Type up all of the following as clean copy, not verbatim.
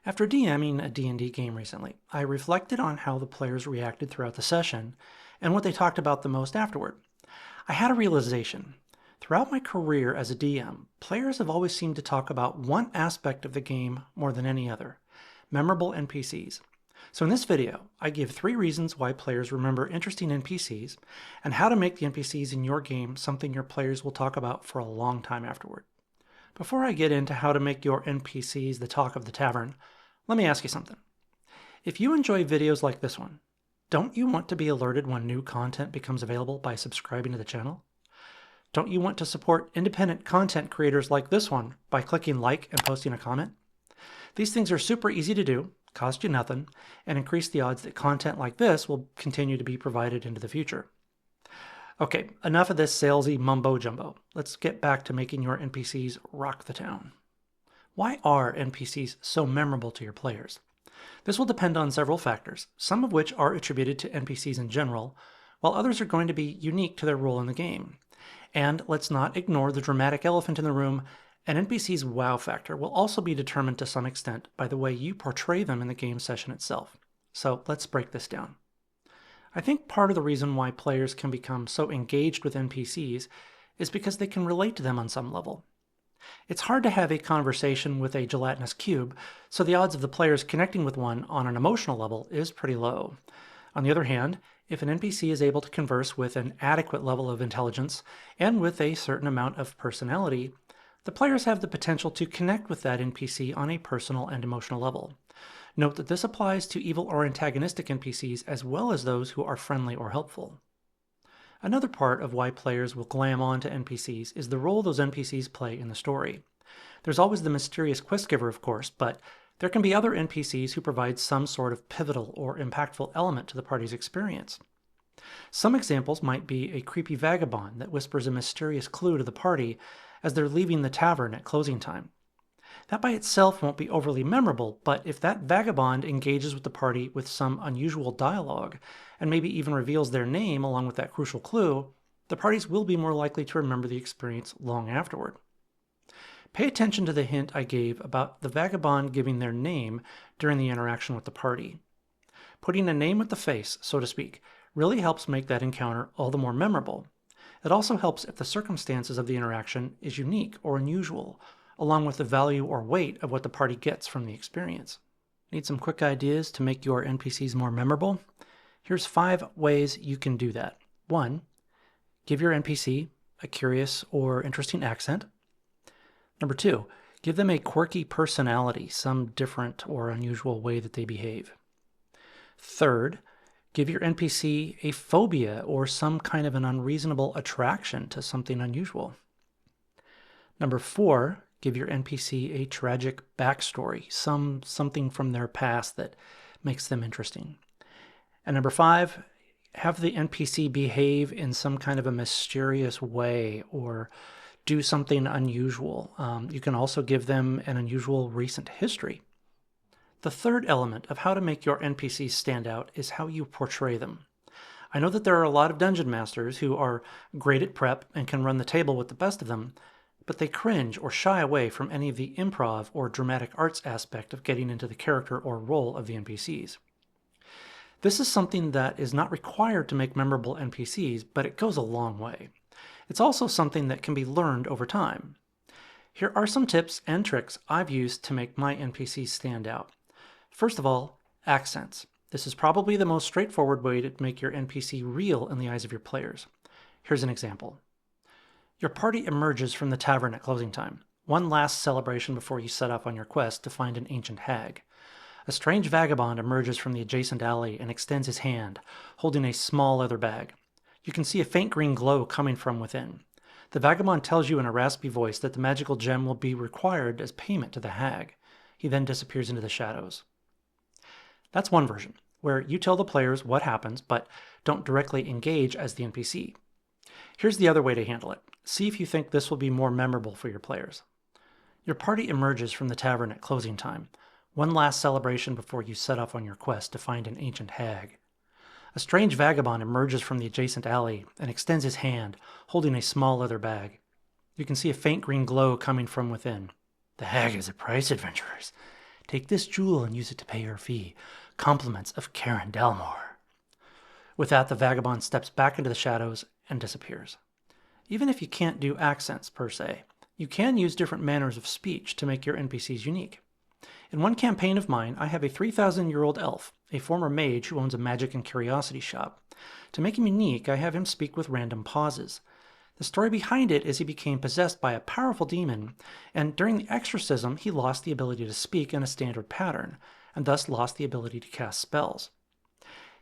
After DMing a D&D game recently, I reflected on how the players reacted throughout the session and what they talked about the most afterward. I had a realization. Throughout my career as a DM, players have always seemed to talk about one aspect of the game more than any other: memorable NPCs. So in this video, I give 3 reasons why players remember interesting NPCs and how to make the NPCs in your game something your players will talk about for a long time afterward. Before I get into how to make your NPCs the talk of the tavern, let me ask you something. If you enjoy videos like this one, don't you want to be alerted when new content becomes available by subscribing to the channel? Don't you want to support independent content creators like this one by clicking like and posting a comment? These things are super easy to do, cost you nothing, and increase the odds that content like this will continue to be provided into the future. Okay, enough of this salesy mumbo jumbo. Let's get back to making your NPCs rock the town. Why are NPCs so memorable to your players? This will depend on several factors, some of which are attributed to NPCs in general, while others are going to be unique to their role in the game. And let's not ignore the dramatic elephant in the room. An NPC's wow factor will also be determined to some extent by the way you portray them in the game session itself. So let's break this down. I think part of the reason why players can become so engaged with NPCs is because they can relate to them on some level. It's hard to have a conversation with a gelatinous cube, so the odds of the players connecting with one on an emotional level is pretty low. On the other hand, if an NPC is able to converse with an adequate level of intelligence and with a certain amount of personality, the players have the potential to connect with that NPC on a personal and emotional level. Note that this applies to evil or antagonistic NPCs as well as those who are friendly or helpful. Another part of why players will glam on to NPCs is the role those NPCs play in the story. There's always the mysterious quest giver, of course, but there can be other NPCs who provide some sort of pivotal or impactful element to the party's experience. Some examples might be a creepy vagabond that whispers a mysterious clue to the party as they're leaving the tavern at closing time. That by itself won't be overly memorable, but if that vagabond engages with the party with some unusual dialogue, and maybe even reveals their name along with that crucial clue, the parties will be more likely to remember the experience long afterward. Pay attention to the hint I gave about the vagabond giving their name during the interaction with the party. Putting a name with the face, so to speak, really helps make that encounter all the more memorable. It also helps if the circumstances of the interaction is unique or unusual, along with the value or weight of what the party gets from the experience. Need some quick ideas to make your NPCs more memorable? Here's 5 ways you can do that. 1. Give your NPC a curious or interesting accent. Number 2. Give them a quirky personality, some different or unusual way that they behave. 3rd, give your NPC a phobia or some kind of an unreasonable attraction to something unusual. Number 4, give your NPC a tragic backstory, something from their past that makes them interesting. And number 5, have the NPC behave in some kind of a mysterious way or do something unusual. You can also give them an unusual recent history. The third element of how to make your NPCs stand out is how you portray them. I know that there are a lot of dungeon masters who are great at prep and can run the table with the best of them, but they cringe or shy away from any of the improv or dramatic arts aspect of getting into the character or role of the NPCs. This is something that is not required to make memorable NPCs, but it goes a long way. It's also something that can be learned over time. Here are some tips and tricks I've used to make my NPCs stand out. First of all, accents. This is probably the most straightforward way to make your NPC real in the eyes of your players. Here's an example. Your party emerges from the tavern at closing time. One last celebration before you set off on your quest to find an ancient hag. A strange vagabond emerges from the adjacent alley and extends his hand, holding a small leather bag. You can see a faint green glow coming from within. The vagabond tells you in a raspy voice that the magical gem will be required as payment to the hag. He then disappears into the shadows. That's one version, where you tell the players what happens, but don't directly engage as the NPC. Here's the other way to handle it. See if you think this will be more memorable for your players. Your party emerges from the tavern at closing time. One last celebration before you set off on your quest to find an ancient hag. A strange vagabond emerges from the adjacent alley and extends his hand, holding a small leather bag. You can see a faint green glow coming from within. The hag has a price, adventurers. Take this jewel and use it to pay your fee. Compliments of Karen Delmore. With that, the vagabond steps back into the shadows and disappears. Even if you can't do accents per se, you can use different manners of speech to make your NPCs unique. In one campaign of mine, I have a 3,000-year-old elf, a former mage who owns a magic and curiosity shop. To make him unique, I have him speak with random pauses. The story behind it is he became possessed by a powerful demon, and during the exorcism, he lost the ability to speak in a standard pattern, and thus lost the ability to cast spells.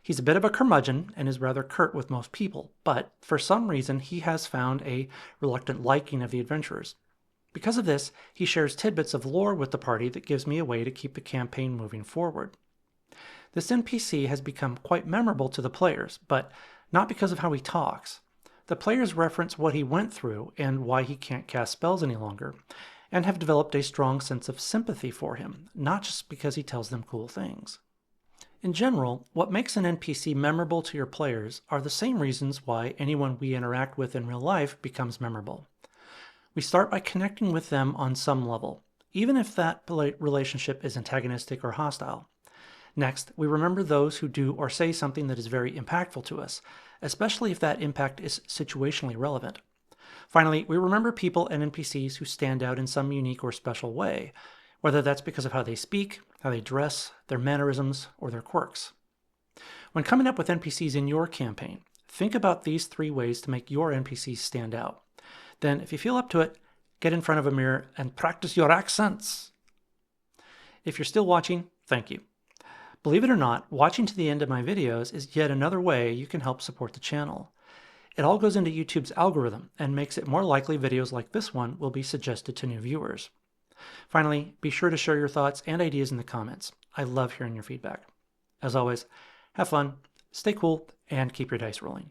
He's a bit of a curmudgeon and is rather curt with most people, but for some reason he has found a reluctant liking of the adventurers. Because of this, he shares tidbits of lore with the party that gives me a way to keep the campaign moving forward. This NPC has become quite memorable to the players, but not because of how he talks. The players reference what he went through and why he can't cast spells any longer, and have developed a strong sense of sympathy for him, not just because he tells them cool things. In general, what makes an NPC memorable to your players are the same reasons why anyone we interact with in real life becomes memorable. We start by connecting with them on some level, even if that relationship is antagonistic or hostile. Next, we remember those who do or say something that is very impactful to us, especially if that impact is situationally relevant. Finally, we remember people and NPCs who stand out in some unique or special way, whether that's because of how they speak, how they dress, their mannerisms, or their quirks. When coming up with NPCs in your campaign, think about these 3 ways to make your NPCs stand out. Then, if you feel up to it, get in front of a mirror and practice your accents. If you're still watching, thank you. Believe it or not, watching to the end of my videos is yet another way you can help support the channel. It all goes into YouTube's algorithm and makes it more likely videos like this one will be suggested to new viewers. Finally, be sure to share your thoughts and ideas in the comments. I love hearing your feedback. As always, have fun, stay cool, and keep your dice rolling.